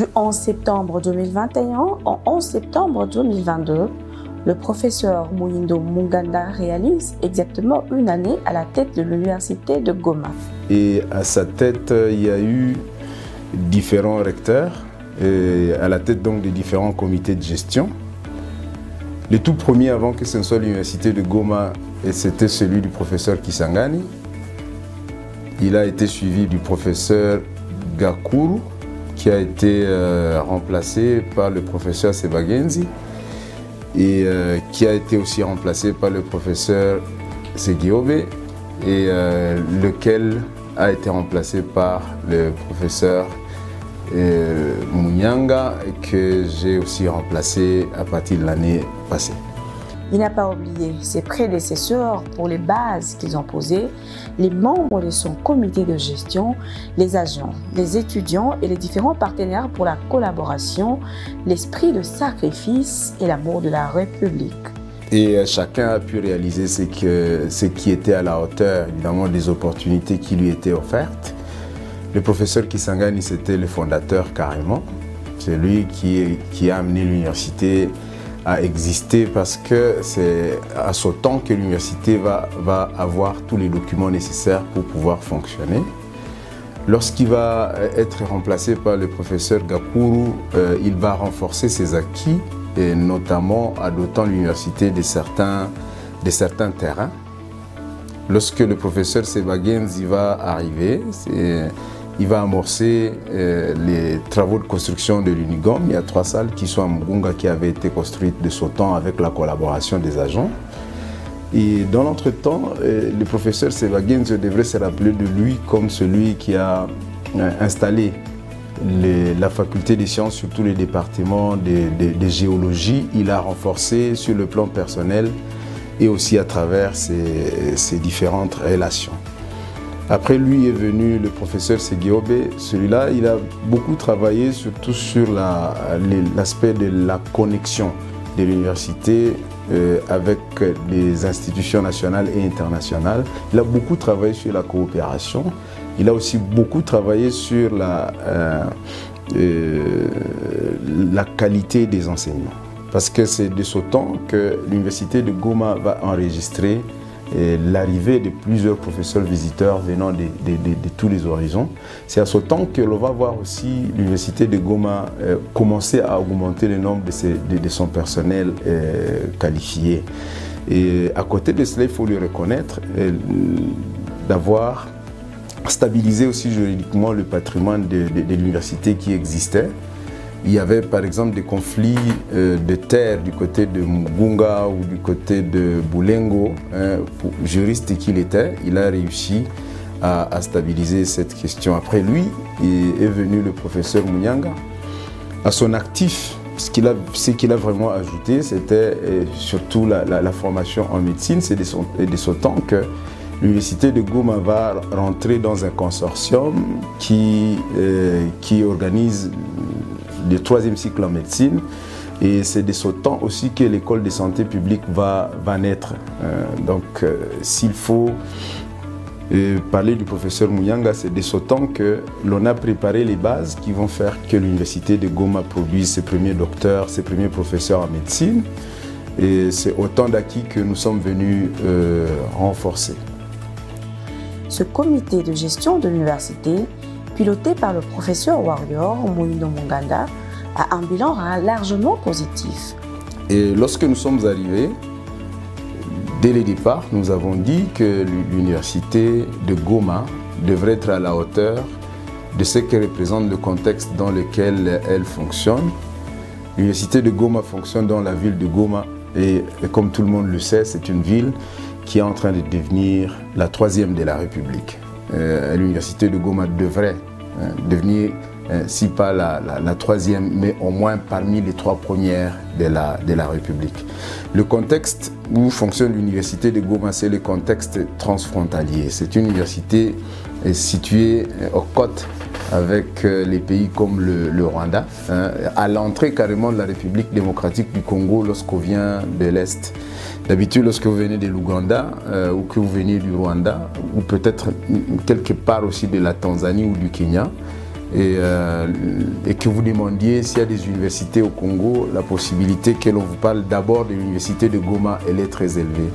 Du 11 septembre 2021 au 11 septembre 2022, le professeur Muhindo Munganda réalise exactement une année à la tête de l'université de Goma. Et à sa tête, il y a eu différents recteurs, et à la tête donc de différents comités de gestion. Le tout premier avant que ce ne soit l'université de Goma, c'était celui du professeur Kisangani. Il a été suivi du professeur Gakuru, qui a été remplacé par le professeur Sebagenzi et qui a été aussi remplacé par le professeur Segiobe et lequel a été remplacé par le professeur Munyanga que j'ai aussi remplacé à partir de l'année passée. Il n'a pas oublié ses prédécesseurs pour les bases qu'ils ont posées, les membres de son comité de gestion, les agents, les étudiants et les différents partenaires pour la collaboration, l'esprit de sacrifice et l'amour de la République. Et chacun a pu réaliser ce qui était à la hauteur, évidemment, des opportunités qui lui étaient offertes. Le professeur Kisangani, c'était le fondateur carrément. C'est lui qui a amené l'université à exister parce que c'est à ce temps que l'université va avoir tous les documents nécessaires pour pouvoir fonctionner. Lorsqu'il va être remplacé par le professeur Gakuru, il va renforcer ses acquis et notamment en dotant l'université de certains terrains. Lorsque le professeur Sebagenzi va arriver, il va amorcer les travaux de construction de l'Unigom. Il y a 3 salles qui sont à Mugunga qui avaient été construites de ce temps avec la collaboration des agents. Et dans l'entretemps, le professeur Sebagenzi devrait se rappeler de lui comme celui qui a installé la faculté des sciences sur tous les départements de géologie. Il a renforcé sur le plan personnel et aussi à travers ses différentes relations. Après lui est venu le professeur Segiobe. Celui-là, il a beaucoup travaillé surtout sur l'aspect de la connexion de l'université avec les institutions nationales et internationales. Il a beaucoup travaillé sur la coopération. Il a aussi beaucoup travaillé sur la qualité des enseignements. Parce que c'est de ce temps que l'université de Goma va enregistrer l'arrivée de plusieurs professeurs visiteurs venant de tous les horizons. C'est à ce temps que l'on va voir aussi l'université de Goma commencer à augmenter le nombre de son personnel qualifié. Et à côté de cela, il faut lui reconnaître d'avoir stabilisé aussi juridiquement le patrimoine de l'université qui existait. Il y avait par exemple des conflits de terre du côté de Mugunga ou du côté de Boulengo. Juriste qu'il était, il a réussi à stabiliser cette question. Après lui est venu le professeur Munyanga. À son actif, ce qu'il a vraiment ajouté, c'était surtout la formation en médecine. C'est de ce temps que l'université de Goma va rentrer dans un consortium qui organise le 3e cycle en médecine, et c'est de ce temps aussi que l'école de santé publique va naître. Donc s'il faut parler du professeur Munyanga, c'est de ce temps que l'on a préparé les bases qui vont faire que l'université de Goma produise ses premiers docteurs, ses premiers professeurs en médecine, et c'est autant d'acquis que nous sommes venus renforcer. Ce comité de gestion de l'université, piloté par le professeur Warrior Muhindo Munganda, a un bilan largement positif. Et lorsque nous sommes arrivés, dès le départ, nous avons dit que l'université de Goma devrait être à la hauteur de ce que représente le contexte dans lequel elle fonctionne. L'université de Goma fonctionne dans la ville de Goma et comme tout le monde le sait, c'est une ville qui est en train de devenir la 3e de la République. L'université de Goma devrait devenir, si pas la 3e, mais au moins parmi les 3 premières de la République. Le contexte où fonctionne l'université de Goma, c'est le contexte transfrontalier. C'est une université située aux côtes avec les pays comme le Rwanda, à l'entrée carrément de la République démocratique du Congo lorsqu'on vient de l'Est. D'habitude, lorsque vous venez de l'Ouganda ou que vous venez du Rwanda, ou peut-être quelque part aussi de la Tanzanie ou du Kenya, et que vous demandiez s'il y a des universités au Congo, la possibilité que l'on vous parle d'abord de l'université de Goma, elle est très élevée.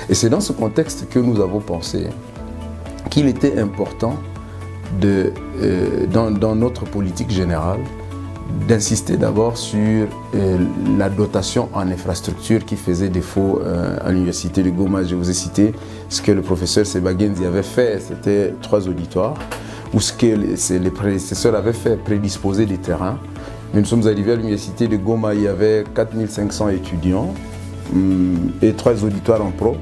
Et c'est dans ce contexte que nous avons pensé qu'il était important dans notre politique générale d'insister d'abord sur la dotation en infrastructure qui faisait défaut à l'université de Goma. Je vous ai cité ce que le professeur Sebagenzi avait fait, c'était 3 auditoires, ou ce que les prédécesseurs avaient fait, prédisposer des terrains. Nous sommes arrivés à l'université de Goma, il y avait 4500 étudiants et 3 auditoires en propre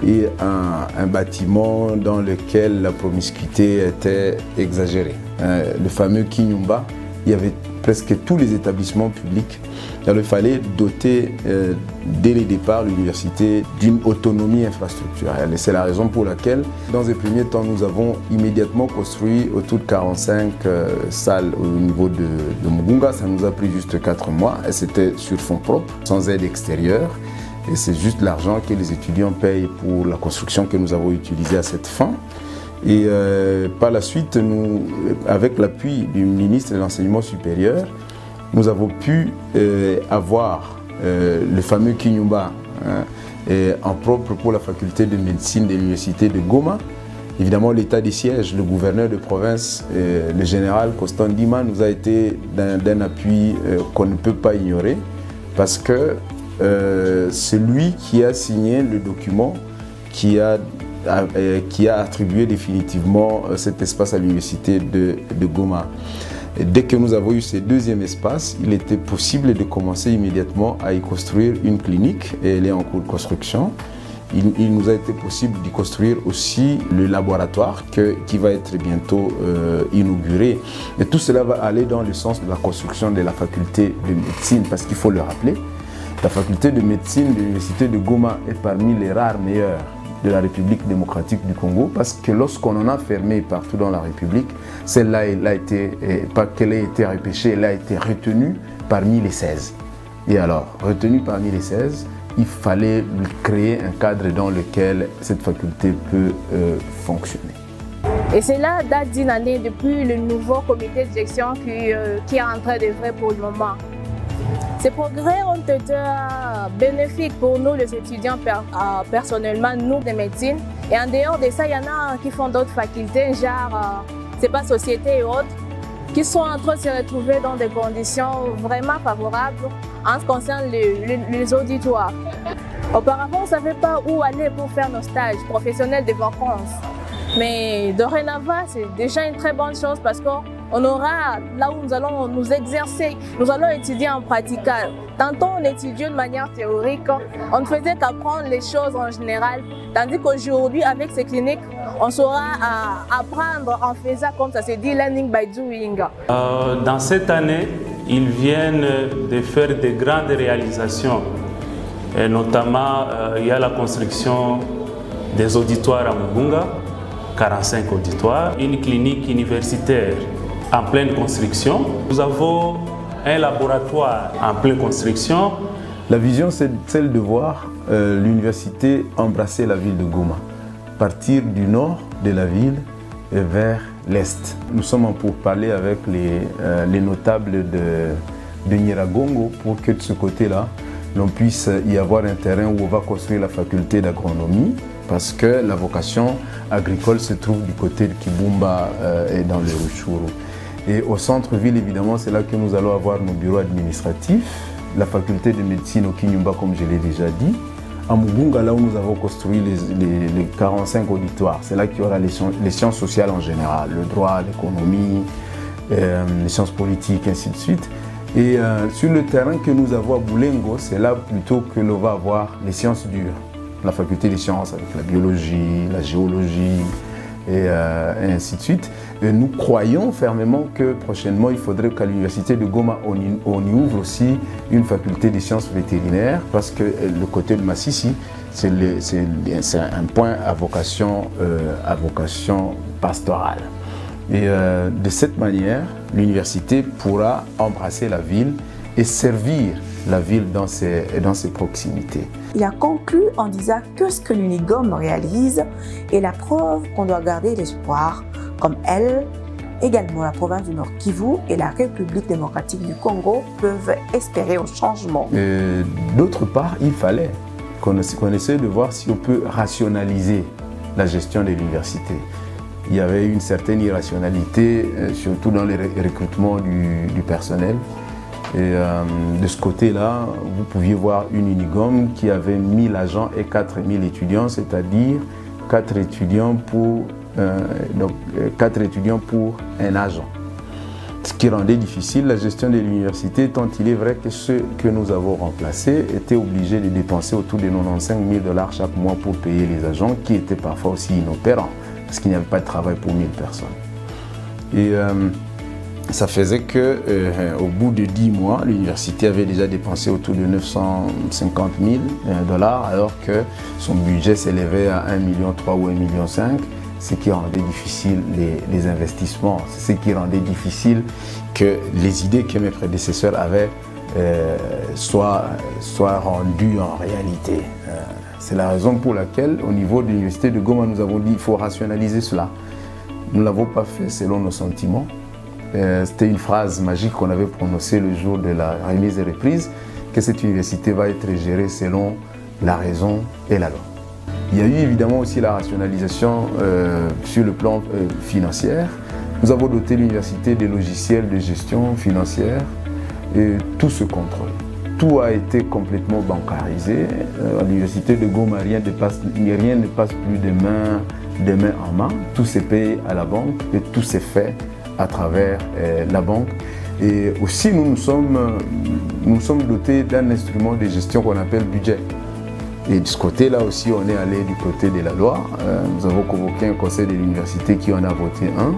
et un bâtiment dans lequel la promiscuité était exagérée. Le fameux Kinyumba, il y avait presque tous les établissements publics. Alors, il fallait doter dès le départ l'université d'une autonomie infrastructurelle. Et c'est la raison pour laquelle, dans un premier temps, nous avons immédiatement construit autour de 45 salles au niveau de Mugunga. Ça nous a pris juste 4 mois et c'était sur fonds propres, sans aide extérieure. Et c'est juste l'argent que les étudiants payent pour la construction que nous avons utilisée à cette fin. Et par la suite, nous, avec l'appui du ministre de l'Enseignement supérieur, nous avons pu avoir le fameux Kinyumba en propre pour la faculté de médecine de l'université de Goma. Évidemment, l'état des sièges, le gouverneur de province, le général Constant Ndima, nous a été d'un appui qu'on ne peut pas ignorer parce que c'est lui qui a signé le document qui a attribué définitivement cet espace à l'université de Goma. Et dès que nous avons eu ce deuxième espace, il était possible de commencer immédiatement à y construire une clinique et elle est en cours de construction. Il nous a été possible d'y construire aussi le laboratoire qui va être bientôt inauguré. Et tout cela va aller dans le sens de la construction de la faculté de médecine parce qu'il faut le rappeler, la faculté de médecine de l'université de Goma est parmi les rares meilleures de la République démocratique du Congo parce que lorsqu'on en a fermé partout dans la République, celle-là, pas qu'elle ait été repêchée, elle a été retenue parmi les 16. Et alors, retenue parmi les 16, il fallait créer un cadre dans lequel cette faculté peut fonctionner. Et cela date d'une année depuis le nouveau comité de gestion qui est en train d'œuvrer pour le moment. Ces progrès ont été bénéfiques pour nous les étudiants personnellement, nous de médecine. Et en dehors de ça, il y en a qui font d'autres facultés, genre, c'est pas société et autres, qui sont en train de se retrouver dans des conditions vraiment favorables en ce qui concerne les auditoires. Auparavant, on ne savait pas où aller pour faire nos stages professionnels de vacances. Mais dorénavant, c'est déjà une très bonne chose parce qu'on aura là où nous allons nous exercer, nous allons étudier en pratical. Tantôt on étudiait de manière théorique, on ne faisait qu'apprendre les choses en général, tandis qu'aujourd'hui avec ces cliniques, on saura apprendre en faisant, comme ça se dit, learning by doing. Dans cette année, ils viennent de faire de grandes réalisations, et notamment il y a la construction des auditoires à Mugunga, 45 auditoires, une clinique universitaire en pleine construction. Nous avons un laboratoire en pleine construction. La vision, c'est celle de voir l'université embrasser la ville de Goma, partir du nord de la ville et vers l'est. Nous sommes en pourparlers avec les notables de Nyiragongo pour que de ce côté-là, l'on puisse y avoir un terrain où on va construire la faculté d'agronomie, parce que la vocation agricole se trouve du côté de Kibumba et dans le Rutshuru. Et au centre-ville, évidemment, c'est là que nous allons avoir nos bureaux administratifs, la faculté de médecine au Kinyumba, comme je l'ai déjà dit. À Mugunga, là où nous avons construit les 45 auditoires, c'est là qu'il y aura les sciences sociales en général, le droit, l'économie, les sciences politiques, ainsi de suite. Et sur le terrain que nous avons à Boulengo, c'est là plutôt que l'on va avoir les sciences dures. La faculté des sciences avec la biologie, la géologie et ainsi de suite. Et nous croyons fermement que prochainement, il faudrait qu'à l'université de Goma, on y ouvre aussi une faculté des sciences vétérinaires parce que le côté de Massissi, c'est un point à vocation pastorale. Et de cette manière, l'université pourra embrasser la ville et servir la ville dans ses proximités. Il a conclu en disant que ce que l'UNIGOM réalise est la preuve qu'on doit garder l'espoir, comme elle, Également, la province du Nord Kivu et la République démocratique du Congo peuvent espérer un changement. D'autre part, il fallait qu'on essaie de voir si on peut rationaliser la gestion de l'université. Il y avait une certaine irrationalité, surtout dans les recrutements du personnel. Et de ce côté-là, vous pouviez voir une Unigom qui avait 1000 agents et 4000 étudiants, c'est-à-dire 4 étudiants pour un agent. Ce qui rendait difficile la gestion de l'université, tant il est vrai que ceux que nous avons remplacés étaient obligés de dépenser autour de 95 000 $ chaque mois pour payer les agents, qui étaient parfois aussi inopérants, parce qu'il n'y avait pas de travail pour 1000 personnes. Et ça faisait qu'au bout de 10 mois, l'université avait déjà dépensé autour de 950 000 $, alors que son budget s'élevait à 1,3 million ou 1,5 million, ce qui rendait difficile les investissements, ce qui rendait difficile que les idées que mes prédécesseurs avaient soient rendues en réalité. C'est la raison pour laquelle, au niveau de l'université de Goma, nous avons dit qu'il faut rationaliser cela. Nous ne l'avons pas fait selon nos sentiments. C'était une phrase magique qu'on avait prononcée le jour de la remise et reprise, que cette université va être gérée selon la raison et la loi. Il y a eu évidemment aussi la rationalisation sur le plan financier. Nous avons doté l'université des logiciels de gestion financière et tout se contrôle. Tout a été complètement bancarisé. À l'université de Goma, rien ne passe plus de main en main. Tout s'est payé à la banque et tout s'est fait à travers la banque. Et aussi, nous sommes dotés d'un instrument de gestion qu'on appelle budget. Et de ce côté-là aussi, on est allé du côté de la loi. Nous avons convoqué un conseil de l'université qui en a voté un.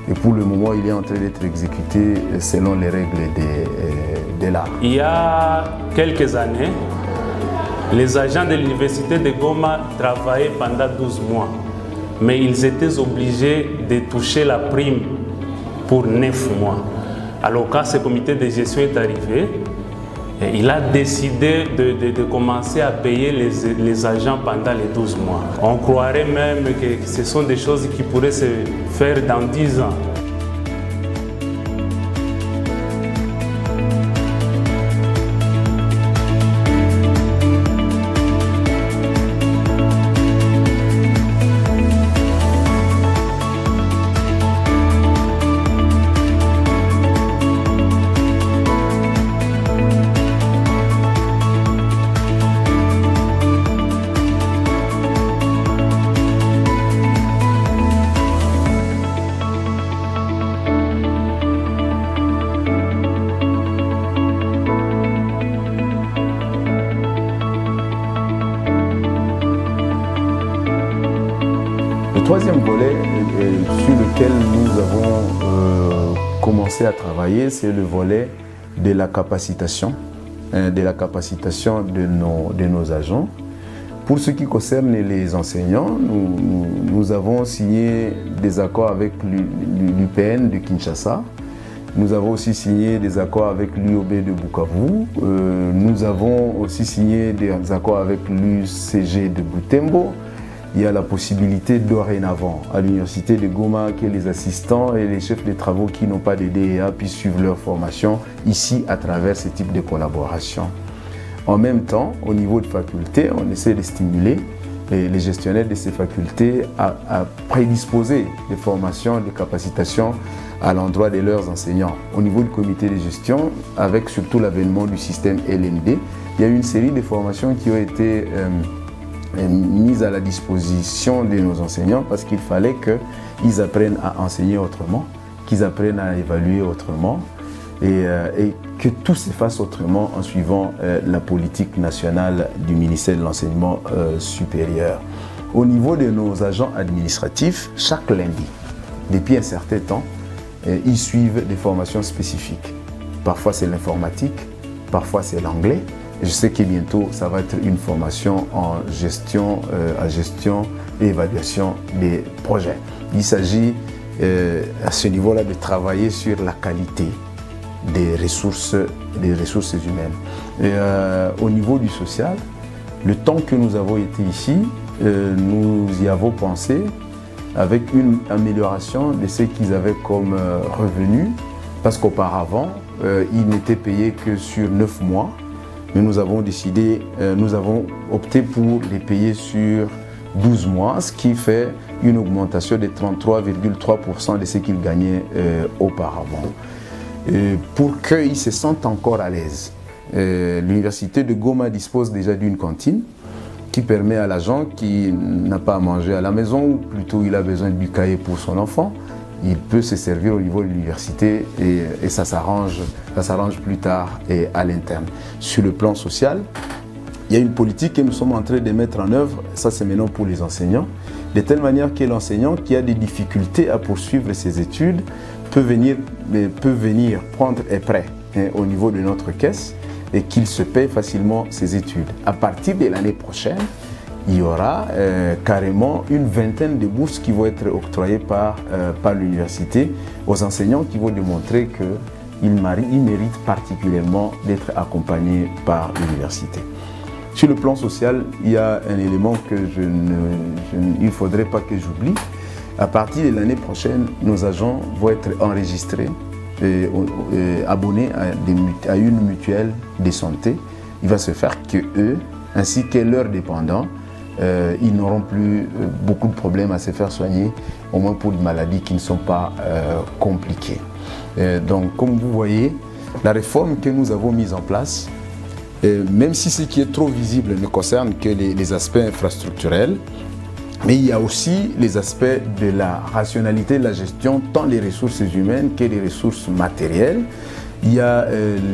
Et pour le moment, il est en train d'être exécuté selon les règles de l'art. Il y a quelques années, les agents de l'université de Goma travaillaient pendant 12 mois. Mais ils étaient obligés de toucher la prime pour 9 mois. Alors quand ce comité de gestion est arrivé, il a décidé de commencer à payer les agents pendant les 12 mois. On croirait même que ce sont des choses qui pourraient se faire dans 10 ans. Le troisième volet sur lequel nous avons commencé à travailler, c'est le volet de la capacitation, de nos agents. Pour ce qui concerne les enseignants, nous avons signé des accords avec l'UPN de Kinshasa. Nous avons aussi signé des accords avec l'UOB de Bukavu. Nous avons aussi signé des accords avec l'UCG de Butembo. Il y a la possibilité dorénavant à l'université de Goma que les assistants et les chefs de travaux qui n'ont pas de DEA puissent suivre leur formation ici à travers ce type de collaboration. En même temps, au niveau de facultés, on essaie de stimuler les gestionnaires de ces facultés à prédisposer des formations, des capacitations à l'endroit de leurs enseignants. Au niveau du comité de gestion, avec surtout l'avènement du système LND, il y a eu une série de formations qui ont été mise à la disposition de nos enseignants parce qu'il fallait qu'ils apprennent à enseigner autrement, qu'ils apprennent à évaluer autrement et que tout se fasse autrement en suivant la politique nationale du ministère de l'Enseignement supérieur. Au niveau de nos agents administratifs, chaque lundi, depuis un certain temps, ils suivent des formations spécifiques. Parfois c'est l'informatique, parfois c'est l'anglais. Je sais que bientôt, ça va être une formation en gestion et évaluation des projets. Il s'agit à ce niveau-là de travailler sur la qualité des ressources humaines. Et, au niveau du social, le temps que nous avons été ici, nous y avons pensé avec une amélioration de ce qu'ils avaient comme revenus, parce qu'auparavant, ils n'étaient payés que sur 9 mois, mais nous avons décidé, nous avons opté pour les payer sur 12 mois, ce qui fait une augmentation de 33,3% de ce qu'ils gagnaient auparavant. Pour qu'ils se sentent encore à l'aise, l'université de Goma dispose déjà d'une cantine qui permet à l'agent qui n'a pas à manger à la maison, ou plutôt il a besoin du cahier pour son enfant, il peut se servir au niveau de l'université et ça s'arrange plus tard et à l'interne. Sur le plan social, il y a une politique que nous sommes en train de mettre en œuvre, ça c'est maintenant pour les enseignants, de telle manière que l'enseignant qui a des difficultés à poursuivre ses études peut venir prendre un prêt au niveau de notre caisse et qu'il se paye facilement ses études. À partir de l'année prochaine, il y aura carrément une vingtaine de bourses qui vont être octroyées par l'université aux enseignants qui vont démontrer qu'ils méritent particulièrement d'être accompagnés par l'université. Sur le plan social, il y a un élément que il ne faudrait pas que j'oublie. À partir de l'année prochaine, nos agents vont être enregistrés et abonnés à une mutuelle de santé. Il va se faire que eux, ainsi que leurs dépendants, ils n'auront plus beaucoup de problèmes à se faire soigner, au moins pour des maladies qui ne sont pas compliquées. Donc, comme vous voyez, la réforme que nous avons mise en place, même si ce qui est trop visible ne concerne que les aspects infrastructurels, mais il y a aussi les aspects de la rationalité de la gestion, tant les ressources humaines que les ressources matérielles. Il y a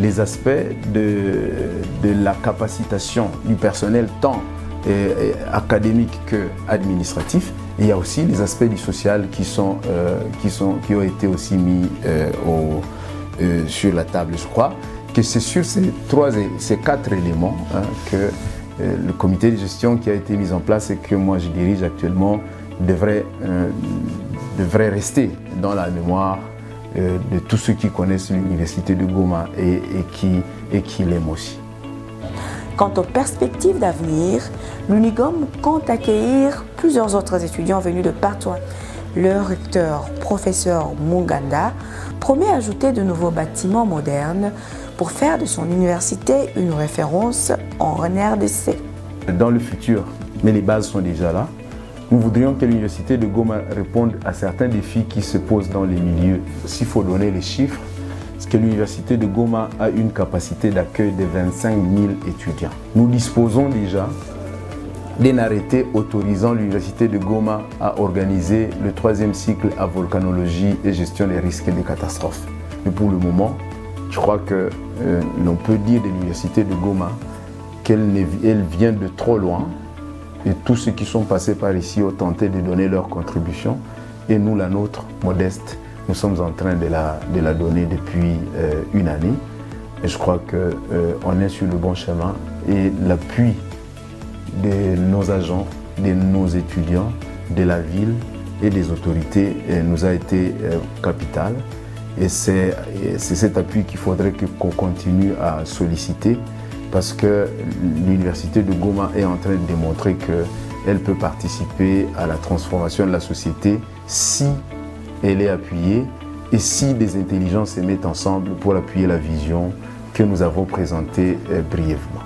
les aspects de la capacitation du personnel, tant académique que administratif. Et il y a aussi les aspects du social qui ont été aussi mis sur la table. Je crois que c'est sur ces 4 éléments que le comité de gestion qui a été mis en place et que moi je dirige actuellement devrait rester dans la mémoire de tous ceux qui connaissent l'université de Goma et qui l'aiment aussi. Quant aux perspectives d'avenir, l'UNIGOM compte accueillir plusieurs autres étudiants venus de partout. Le recteur, professeur Munganda, promet ajouter de nouveaux bâtiments modernes pour faire de son université une référence en RDC. Dans le futur, mais les bases sont déjà là, nous voudrions que l'université de Goma réponde à certains défis qui se posent dans les milieux. S'il faut donner les chiffres, c'est que l'université de Goma a une capacité d'accueil de 25 000 étudiants. Nous disposons déjà d'un arrêté autorisant l'université de Goma à organiser le 3e cycle à volcanologie et gestion des risques et des catastrophes. Mais pour le moment, je crois que l'on peut dire de l'université de Goma qu'elle vient de trop loin et tous ceux qui sont passés par ici ont tenté de donner leur contribution et nous, la nôtre, modeste, nous sommes en train de la donner depuis une année et je crois qu'on est sur le bon chemin et l'appui de nos agents, de nos étudiants, de la ville et des autorités nous a été capital. Et c'est cet appui qu'il faudrait qu'on continue à solliciter parce que l'université de Goma est en train de démontrer qu'elle peut participer à la transformation de la société si elle est appuyée et si des intelligences se mettent ensemble pour appuyer la vision que nous avons présentée brièvement.